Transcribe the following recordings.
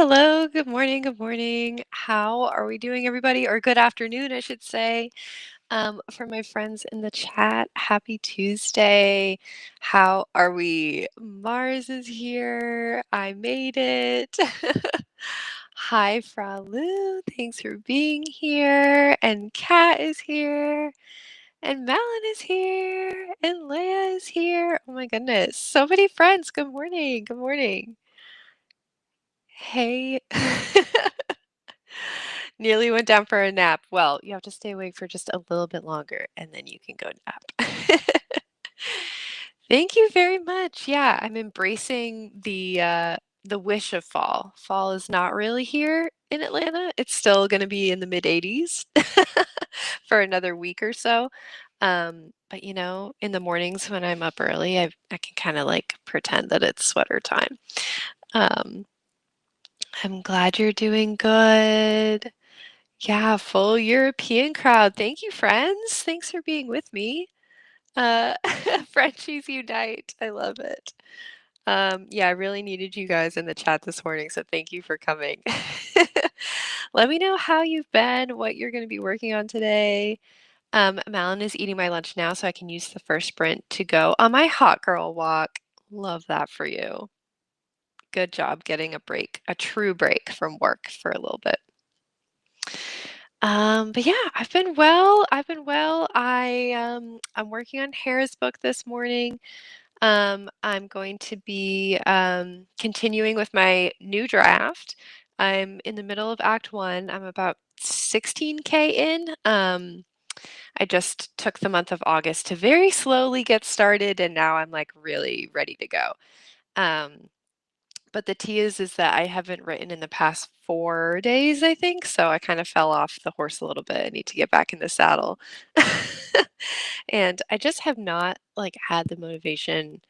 hello. Good morning. Good morning. How are we doing, everybody? Or good afternoon, I should say. For my friends in the chat, happy Tuesday. How are we? Mars is here. I made it. Hi, Frau Lu. Thanks for being here. And Kat is here. And Malin is here. And Leia is here. Oh my goodness. So many friends. Good morning. Good morning. Hey. Nearly went down for a nap. Well, you have to stay awake for just a little bit longer and then you can go nap. Thank you very much. Yeah, I'm embracing the wish of fall. Fall is not really here in Atlanta. It's still going to be in the mid 80s for another week or so. But in the mornings when I'm up early, I can kind of like pretend that it's sweater time. Um, I'm glad you're doing good. Yeah, full European crowd. Thank you, friends. Thanks for being with me. Uh, Frenchies unite. I love it. Yeah, I really needed you guys in the chat this morning, so thank you for coming. Let me know how you've been, what you're going to be working on today. Malin is eating my lunch now, so I can use the first sprint to go on my hot girl walk. Love that for you. Good job getting a break, a true break from work for a little bit. But yeah, I've been well. I've been well. I'm working on Hera's book this morning. I'm going to be continuing with my new draft. I'm in the middle of Act 1. I'm about 16K in. I just took the month of August to very slowly get started, and now I'm like really ready to go. Um, but the tea is that I haven't written in the past 4 days, I think, so I kind of fell off the horse a little bit. I need to get back in the saddle. And I just have not, like, had the motivation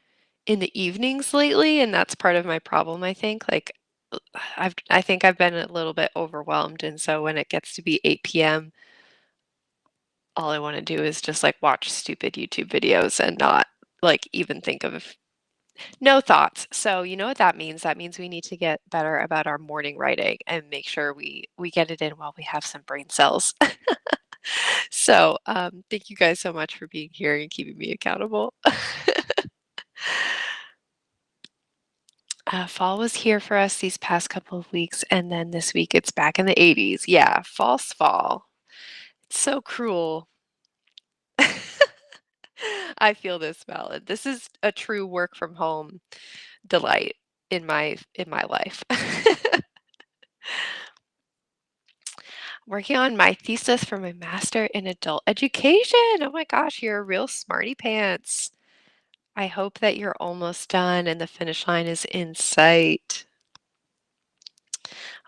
in the evenings lately, and that's part of my problem, I think. Like, I think I've been a little bit overwhelmed, and so when it gets to be 8 PM, all I wanna do is just, like, watch stupid YouTube videos and not, like, even think of no thoughts. So you know what that means? That means we need to get better about our morning writing and make sure we get it in while we have some brain cells. So thank you guys so much for being here and keeping me accountable. Fall was here for us these past couple of weeks, and then this week it's back in the 80s. Yeah, false fall. It's so cruel. I feel this, Valid. This is a true work from home delight in my life. Working on my thesis for my master in adult education. Oh my gosh, you're a real smarty pants. I hope that you're almost done and the finish line is in sight.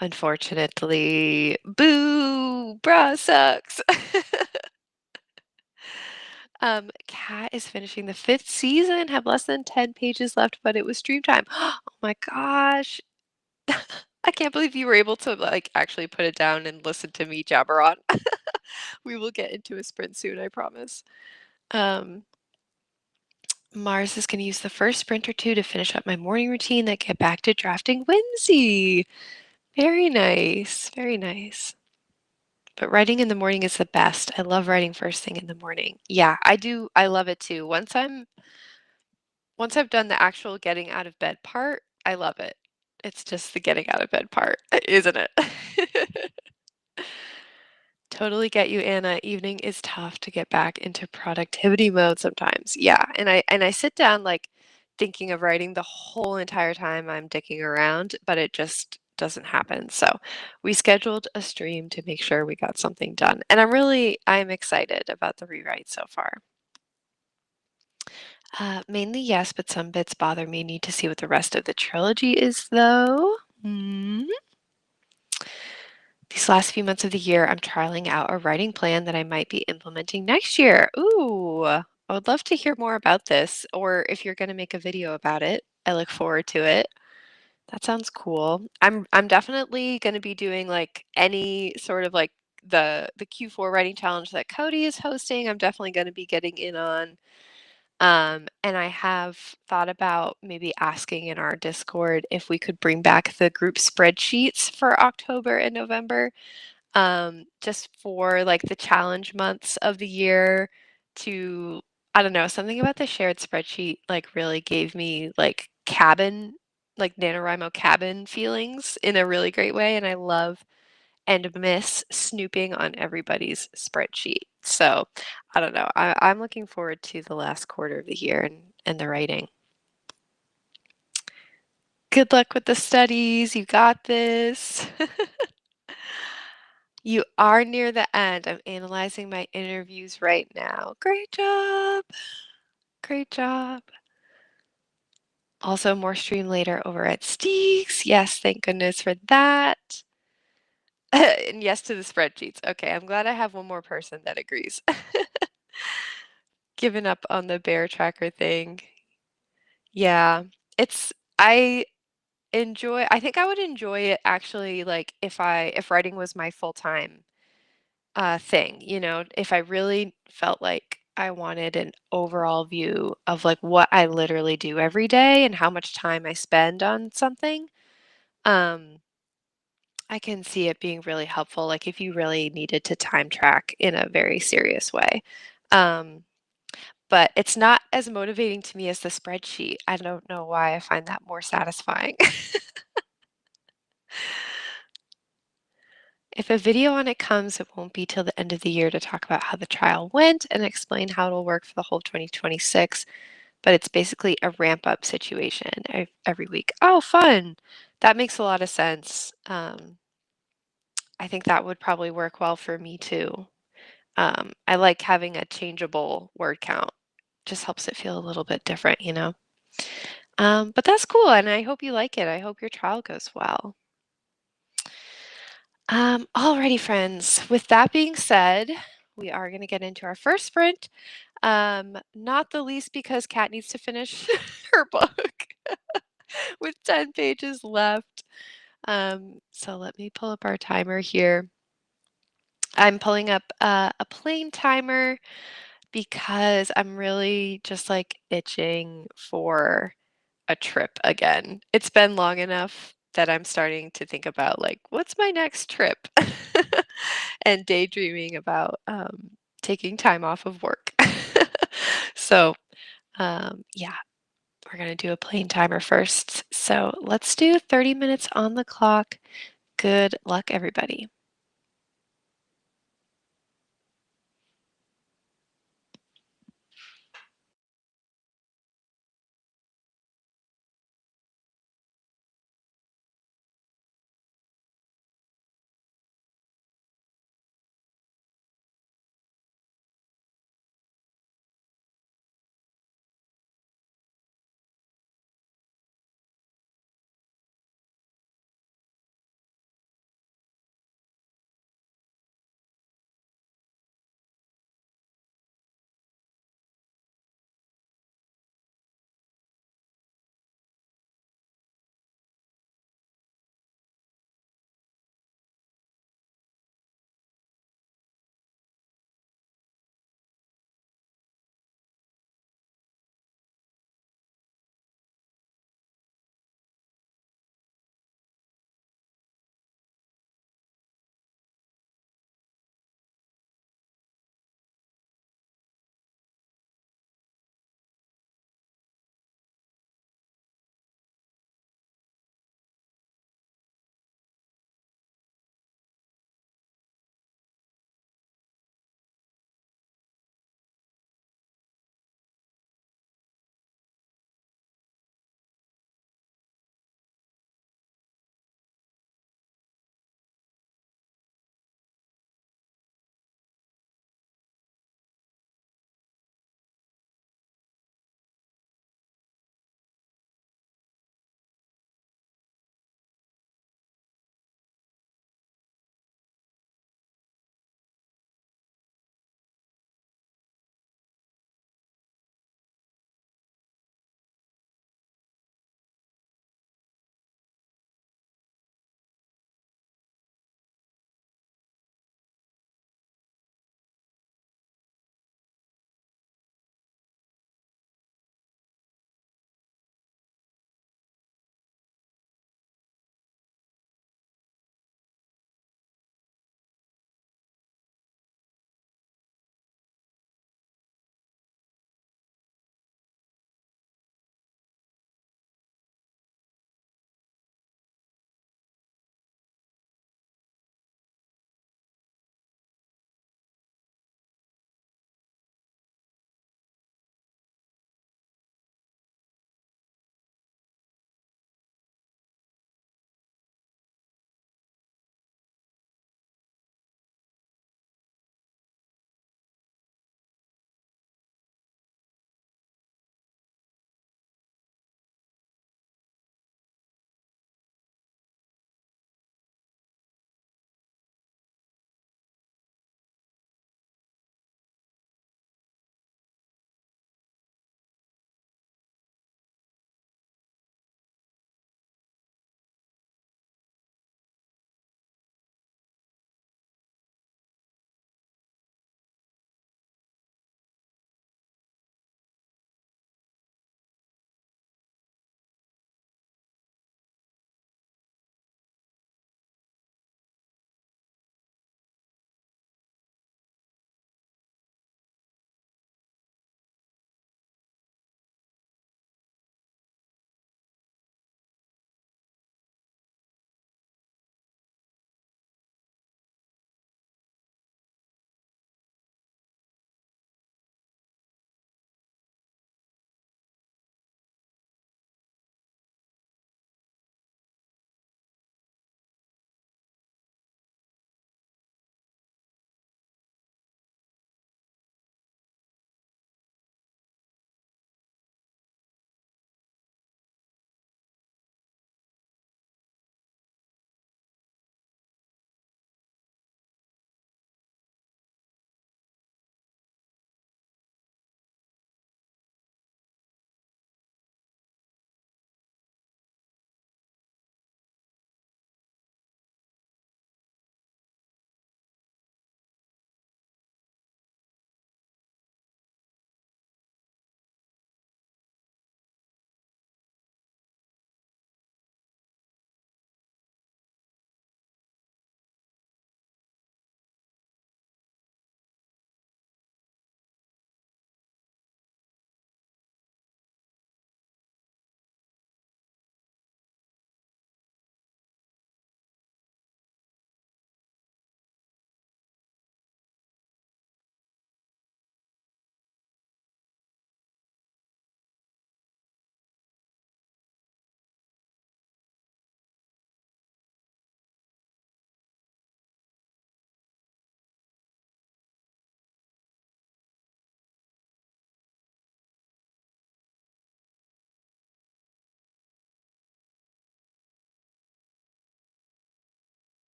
Unfortunately, boo, bra sucks. Kat is finishing the 5th season, have less than 10 pages left, but it was stream time. Oh my gosh. I can't believe you were able to like actually put it down and listen to me jabber on. We will get into a sprint soon, I promise. Mars is going to use the first sprint or two to finish up my morning routine, then get back to drafting Whimsy. Very nice. Very nice. But writing in the morning is the best. I love writing first thing in the morning. Yeah, I do. I love it too. Once I've done the actual getting out of bed part, I love it. It's just the getting out of bed part, isn't it? Totally get you, Anna. Evening is tough to get back into productivity mode sometimes. Yeah, and I sit down like thinking of writing the whole entire time I'm dicking around, but it just doesn't happen. So we scheduled a stream to make sure we got something done. And I'm excited about the rewrite so far. Mainly yes, but some bits bother me. Need to see what the rest of the trilogy is, though. These last few months of the year, I'm trialing out a writing plan that I might be implementing next year. Ooh, I would love to hear more about this, or if you're going to make a video about it. I look forward to it. That sounds cool. I'm definitely going to be doing like any sort of like the Q4 writing challenge that Cody is hosting. I'm definitely going to be getting in on. And I have thought about maybe asking in our Discord if we could bring back the group spreadsheets for October and November, just for like the challenge months of the year to, I don't know, something about the shared spreadsheet like really gave me like cabin, like NaNoWriMo cabin feelings in a really great way. And I love and miss snooping on everybody's spreadsheet. So I don't know. I'm looking forward to the last quarter of the year and the writing. Good luck with the studies. You got this. You are near the end. I'm analyzing my interviews right now. Great job. Great job. Also, more stream later over at Steaks. Yes, thank goodness for that. And yes to the spreadsheets. Okay, I'm glad I have one more person that agrees. Given up on the bear tracker thing. Yeah, it's I I think I would enjoy it actually like if writing was my full-time thing, you know, if I really felt like I wanted an overall view of like what I literally do every day and how much time I spend on something. Um, I can see it being really helpful, like if you really needed to time track in a very serious way. Um, but it's not as motivating to me as the spreadsheet. I don't know why I find that more satisfying. If a video on it comes, it won't be till the end of the year to talk about how the trial went and explain how it'll work for the whole 2026. But it's basically a ramp up situation every week. Oh, fun. That makes a lot of sense. I think that would probably work well for me too. I like having a changeable word count. Just helps it feel a little bit different, you know? But that's cool, and I hope you like it. I hope your trial goes well. Alrighty, friends. With that being said, we are going to get into our first sprint. Not the least because Kat needs to finish her book with 10 pages left. So let me pull up our timer here. I'm pulling up a plain timer because I'm really just like itching for a trip again. It's been long enough that I'm starting to think about like, what's my next trip? And daydreaming about taking time off of work. So, yeah, we're going to do a plain timer first. So let's do 30 minutes on the clock. Good luck, everybody.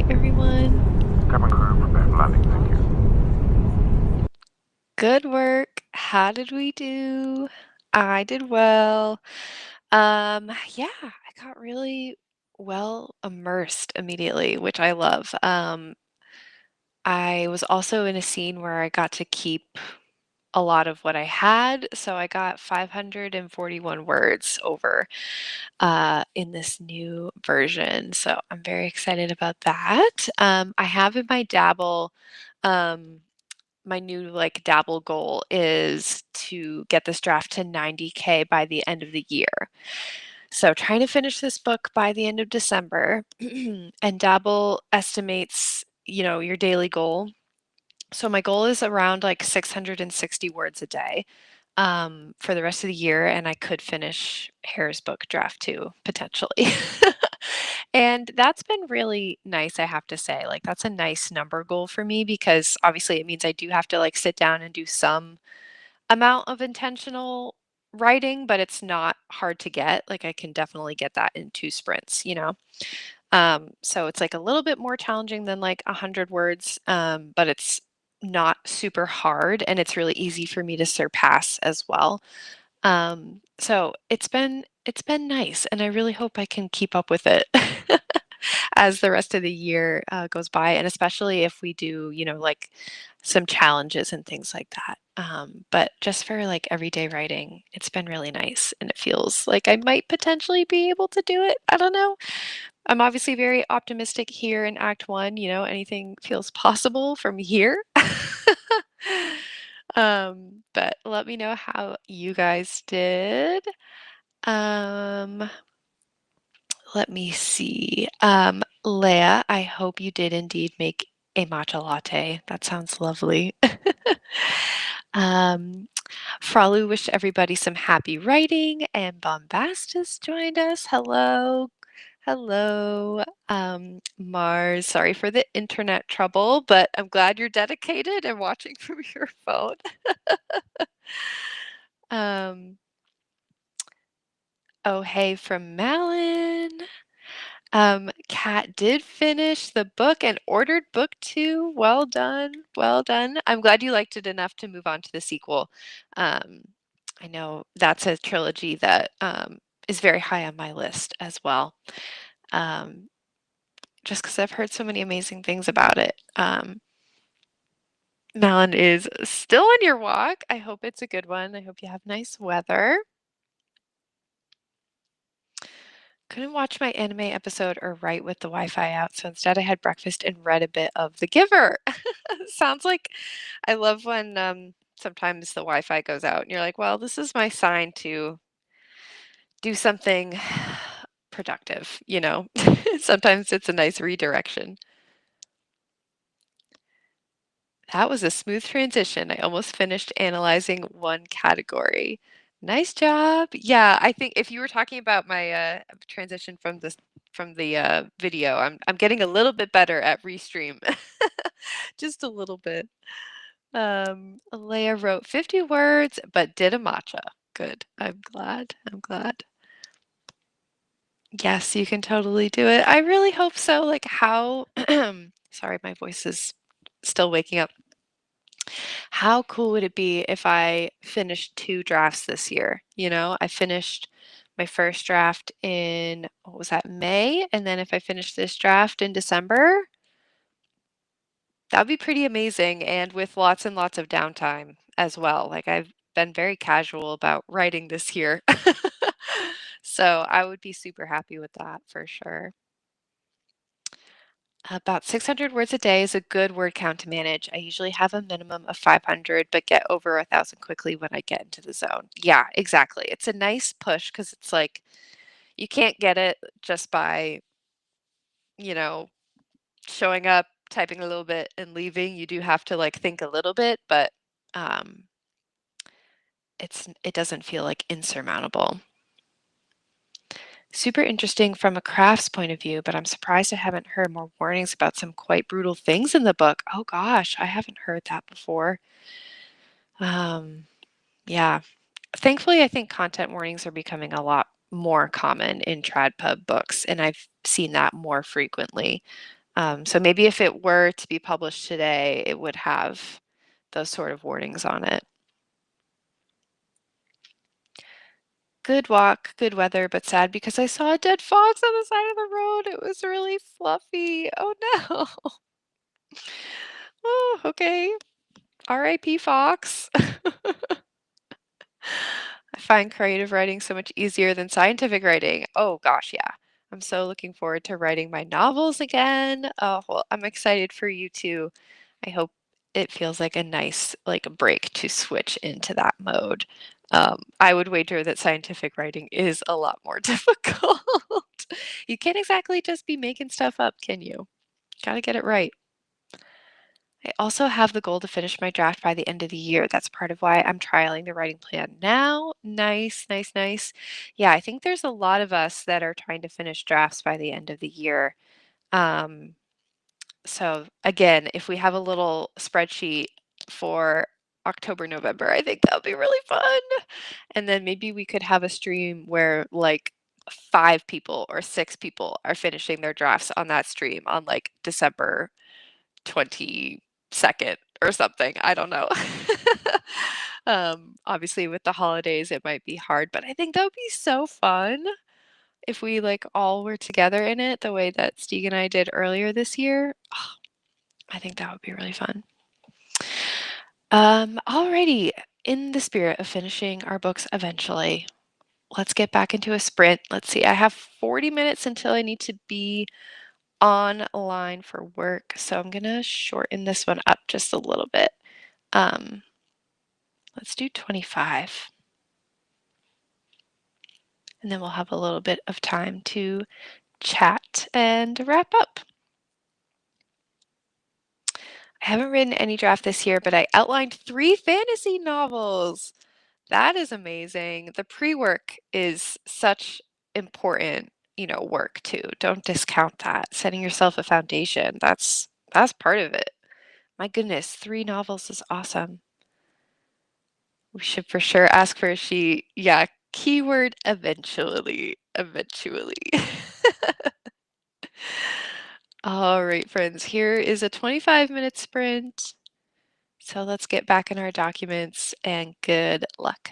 Hi, everyone. Cabin crew, prepare for landing, thank you. Good work. How did we do? I did well. Yeah, I got really well immersed immediately, which I love. I was also in a scene where I got to keep a lot of what I had, so I got 541 words over in this new version. So I'm very excited about that. I have in my Dabble, um, my new like Dabble goal is to get this draft to 90K by the end of the year. So trying to finish this book by the end of December, and Dabble estimates, your daily goal. So my goal is around like 660 words a day for the rest of the year, and I could finish Hare's book draft two potentially. And that's been really nice, I have to say. Like that's a nice number goal for me because obviously it means I do have to like sit down and do some amount of intentional writing, but it's not hard to get. Like I can definitely get that in two sprints. So it's like a little bit more challenging than like 100 words, but it's not super hard and it's really easy for me to surpass as well. So it's been nice, and I really hope I can keep up with it as the rest of the year goes by, and especially if we do, like some challenges and things like that. But just for like everyday writing, it's been really nice, and it feels like I might potentially be able to do it. I don't know. I'm obviously very optimistic here in Act One. Anything feels possible from here. But let me know how you guys did. Um, Let me see. Leah, I hope you did indeed make a matcha latte. That sounds lovely. Um, Fralu wished everybody some happy writing, and Bombastus joined us. Hello. Hello. Mars, sorry for the internet trouble, but I'm glad you're dedicated and watching from your phone. Um, oh, hey, from Malin. Kat did finish the book and ordered book two. Well done. Well done. I'm glad you liked it enough to move on to the sequel. Um, I know that's a trilogy that is very high on my list as well. Um, just because I've heard so many amazing things about it. Malin is still on your walk. I hope it's a good one. I hope you have nice weather. Couldn't watch my anime episode or write with the Wi-Fi out, so instead I had breakfast and read a bit of The Giver. Sounds like I love when sometimes the Wi-Fi goes out and you're like, well, this is my sign to do something productive. Sometimes it's a nice redirection. That was a smooth transition. I almost finished analyzing one category. Nice job. Yeah, I think if you were talking about my transition from the video, I'm getting a little bit better at restream. Just a little bit. Leia wrote 50 words, but did a matcha. Good. I'm glad. I'm glad. Yes, you can totally do it. I really hope so. Like how, sorry, my voice is still waking up. How cool would it be if I finished two drafts this year? I finished my first draft in, what was that, May? And then if I finished this draft in December, that would be pretty amazing. And with lots and lots of downtime as well. Like I've been very casual about writing this year. So I would be super happy with that for sure. About 600 words a day is a good word count to manage. I usually have a minimum of 500, but get over 1,000 quickly when I get into the zone. Yeah, exactly. It's a nice push because it's like you can't get it just by, you know, showing up, typing a little bit, and leaving. You do have to like think a little bit, but um, it doesn't feel like insurmountable. Super interesting from a crafts point of view, but I'm surprised I haven't heard more warnings about some quite brutal things in the book. Oh gosh, I haven't heard that before. Um, yeah. Thankfully, I think content warnings are becoming a lot more common in trad pub books, and I've seen that more frequently. So maybe if it were to be published today, it would have those sort of warnings on it. Good walk, good weather, but sad because I saw a dead fox on the side of the road. It was really fluffy. Oh no. Oh, okay. R.I.P. Fox. I find creative writing so much easier than scientific writing. Oh gosh, yeah. I'm so looking forward to writing my novels again. Oh, well, I'm excited for you too. I hope it feels like a nice like break to switch into that mode. I would wager that scientific writing is a lot more difficult. You can't exactly just be making stuff up, can you? Gotta get it right. I also have the goal to finish my draft by the end of the year. That's part of why I'm trialing the writing plan now. Nice, nice, nice. Yeah, I think there's a lot of us that are trying to finish drafts by the end of the year. Um, so again, if we have a little spreadsheet for October, November, I think that would be really fun. And then maybe we could have a stream where like 5 people or 6 people are finishing their drafts on that stream on like December 22nd or something. I don't know. Obviously with the holidays it might be hard, but I think that would be so fun if we like all were together in it the way that Stieg and I did earlier this year. Oh, I think that would be really fun. Alrighty. In the spirit of finishing our books eventually, let's get back into a sprint. Let's see. I have 40 minutes until I need to be online for work, so I'm gonna shorten this one up just a little bit. Um, let's do 25. And then we'll have a little bit of time to chat and wrap up. I haven't written any draft this year, but I outlined 3 fantasy novels. That is amazing. The pre-work is such important, work too. Don't discount that. Setting yourself a foundation, that's part of it. My goodness, 3 novels is awesome. We should for sure ask for a sheet. Yeah, keyword eventually. Eventually. All right, friends, here is a 25-minute sprint. So let's get back in our documents and good luck.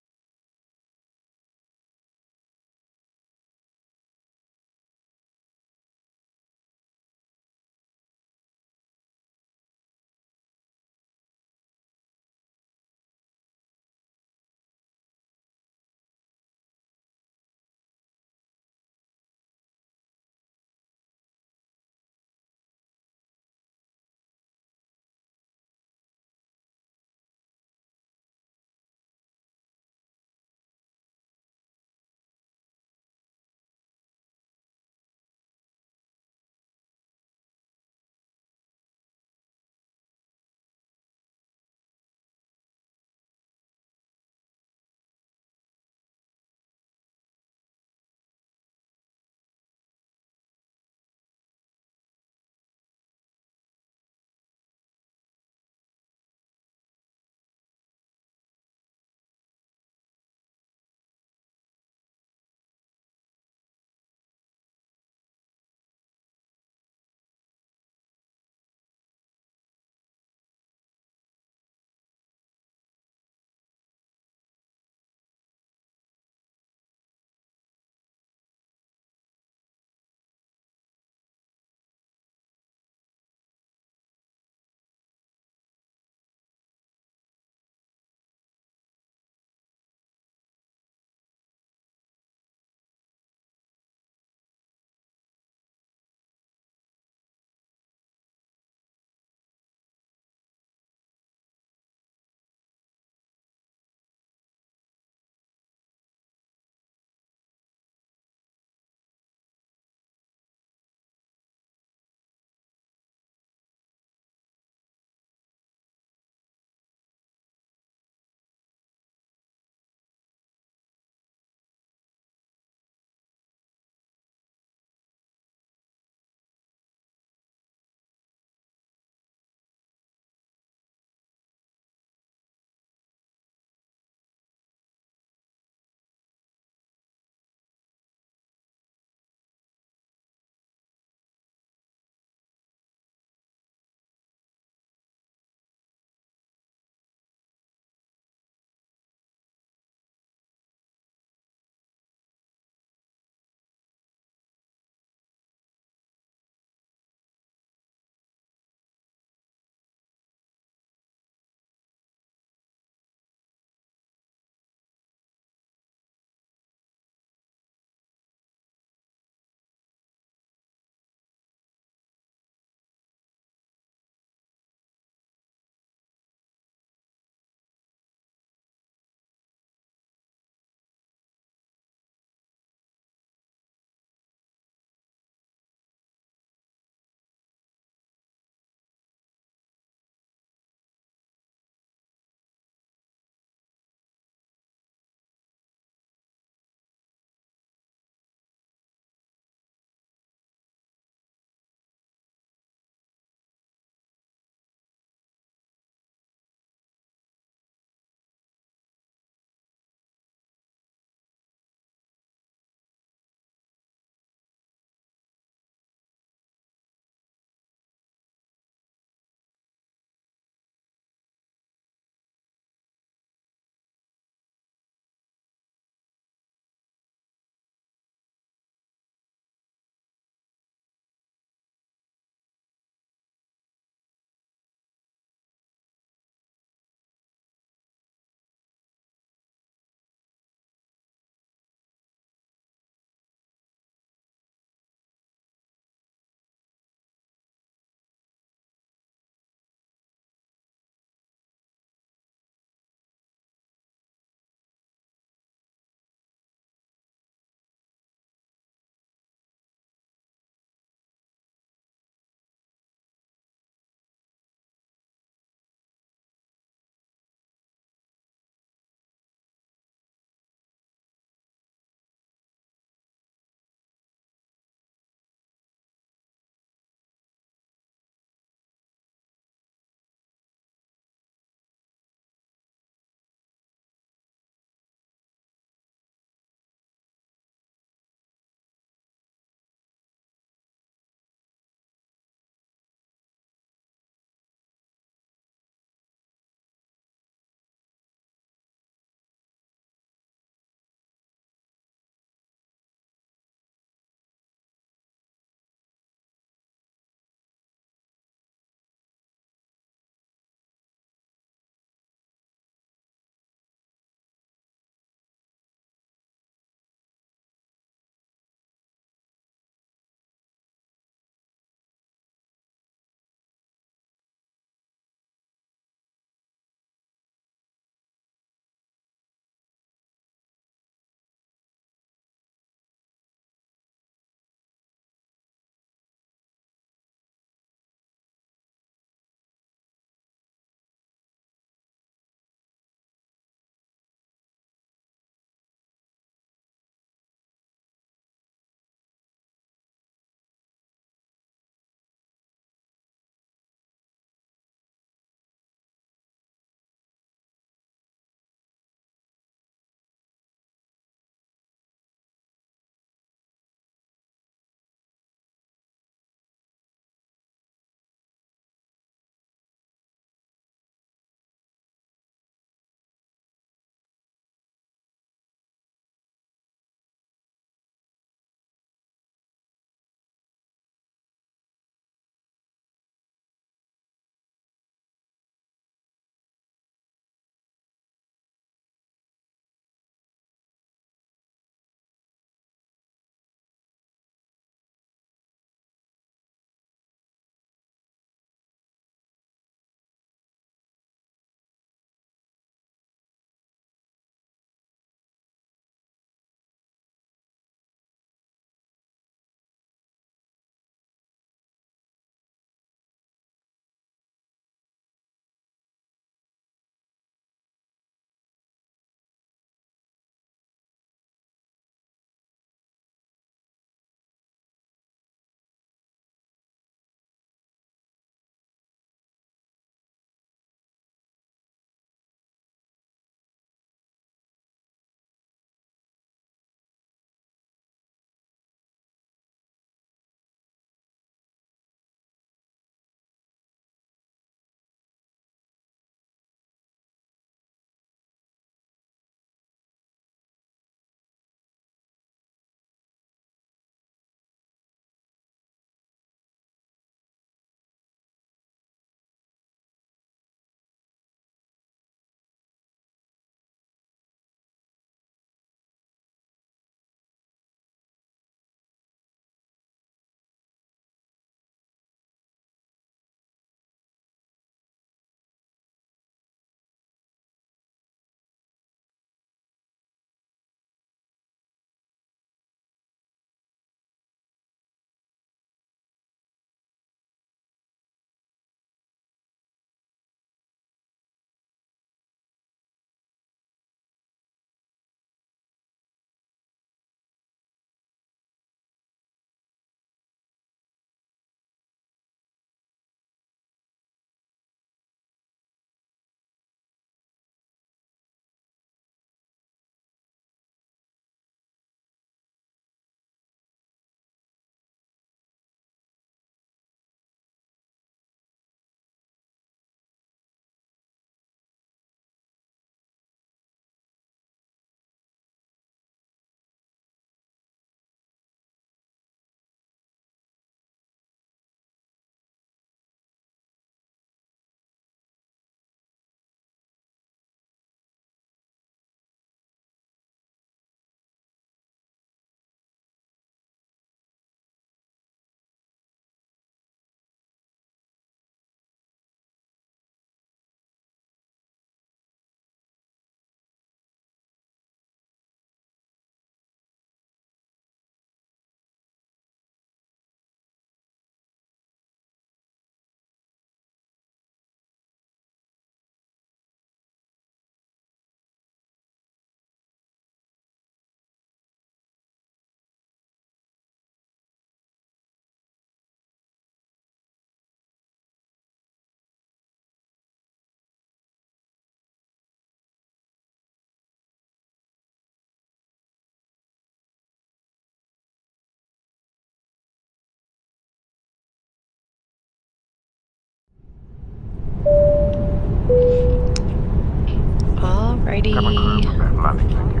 everybody. Lovely, thank you.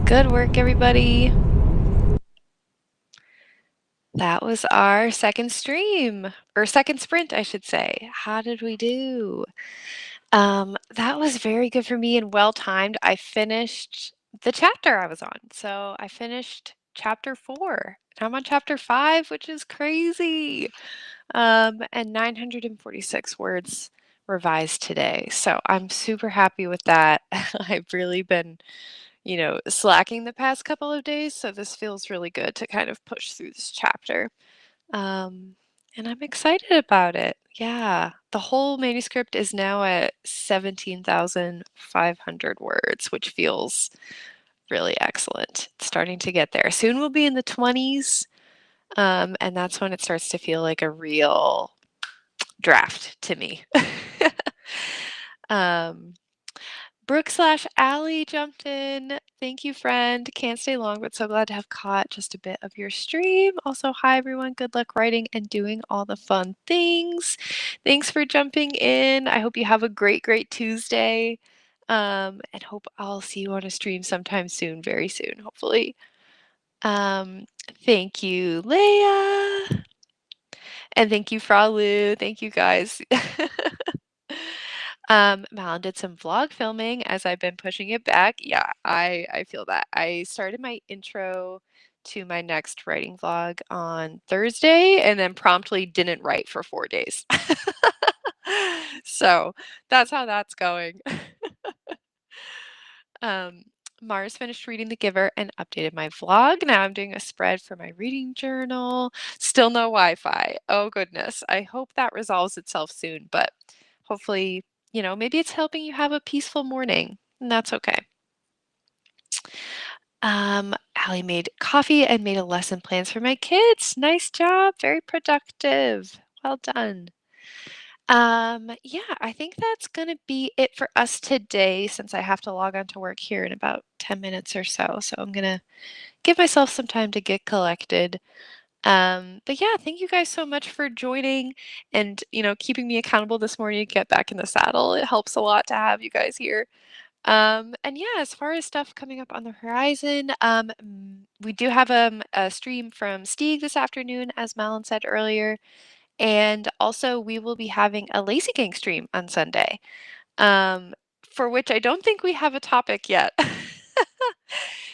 Good work, everybody. That was our second stream, or second sprint, I should say. How did we do? That was very good for me and well timed. I finished the chapter I was on. So I finished chapter 4. I'm on chapter 5, which is crazy. And 946 words revised today. So I'm super happy with that. I've really been, slacking the past couple of days, so this feels really good to kind of push through this chapter. Um, and I'm excited about it. Yeah, the whole manuscript is now at 17,500 words, which feels really excellent. It's starting to get there. Soon we'll be in the 20s, and that's when it starts to feel like a real draft to me. um, Brooke/Allie jumped in. Thank you, friend. Can't stay long, but so glad to have caught just a bit of your stream. Also, hi, everyone. Good luck writing and doing all the fun things. Thanks for jumping in. I hope you have a great, great Tuesday. And hope I'll see you on a stream sometime soon, very soon, hopefully. Thank you, Leah. And thank you, Fralu. Thank you, guys. Malin did some vlog filming as I've been pushing it back. Yeah, I feel that. I started my intro to my next writing vlog on Thursday and then promptly didn't write for 4 days. So that's how that's going. Um, Mars finished reading The Giver and updated my vlog. Now I'm doing a spread for my reading journal. Still no Wi-Fi. Oh goodness. I hope that resolves itself soon, but hopefully, maybe it's helping you have a peaceful morning, and that's okay. Allie made coffee and made a lesson plans for my kids. Nice job. Very productive. Well done. Yeah, I think that's gonna be it for us today since I have to log on to work here in about 10 minutes or so. So I'm gonna give myself some time to get collected. But yeah, thank you guys so much for joining and, keeping me accountable this morning to get back in the saddle. It helps a lot to have you guys here. And yeah, as far as stuff coming up on the horizon, we do have a stream from Stieg this afternoon, as Malin said earlier. And also, we will be having a Lazy Gang stream on Sunday, for which I don't think we have a topic yet.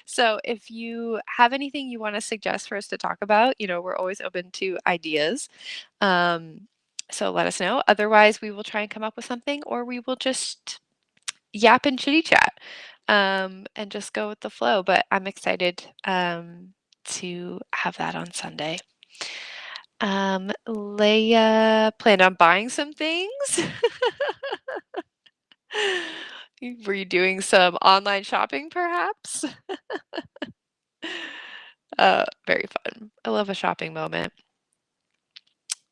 So if you have anything you want to suggest for us to talk about, we're always open to ideas. So let us know. Otherwise, we will try and come up with something, or we will just yap and chitty chat, and just go with the flow. But I'm excited to have that on Sunday. Leia planned on buying some things. Were you doing some online shopping, perhaps? Very fun. I love a shopping moment.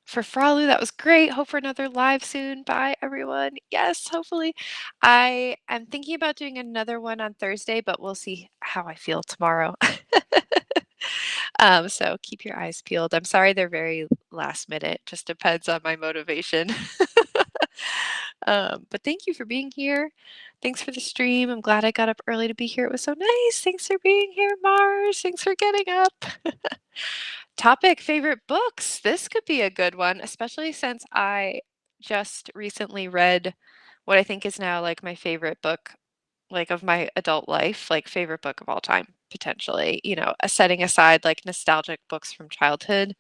For Fralu, that was great. Hope for another live soon. Bye, everyone. Yes, hopefully. I am thinking about doing another one on Thursday, but we'll see how I feel tomorrow. So keep your eyes peeled. I'm sorry they're very last minute. Just depends on my motivation. But thank you for being here. Thanks for the stream. I'm glad I got up early to be here. It was so nice. Thanks for being here, Mars. Thanks for getting up. Topic, favorite books. This could be a good one, especially since I just recently read what I think is now like my favorite book, like of my adult life, like favorite book of all time, potentially, setting aside like nostalgic books from childhood.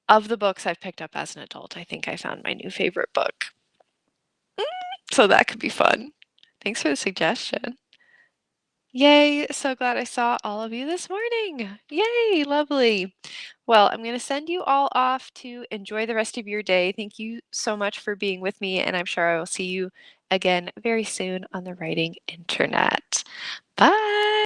Of the books I've picked up as an adult, I think I found my new favorite book. So that could be fun. Thanks for the suggestion. Yay, so glad I saw all of you this morning. Yay, lovely. Well, I'm going to send you all off to enjoy the rest of your day. Thank you so much for being with me, and I'm sure I will see you again very soon on the writing internet. Bye.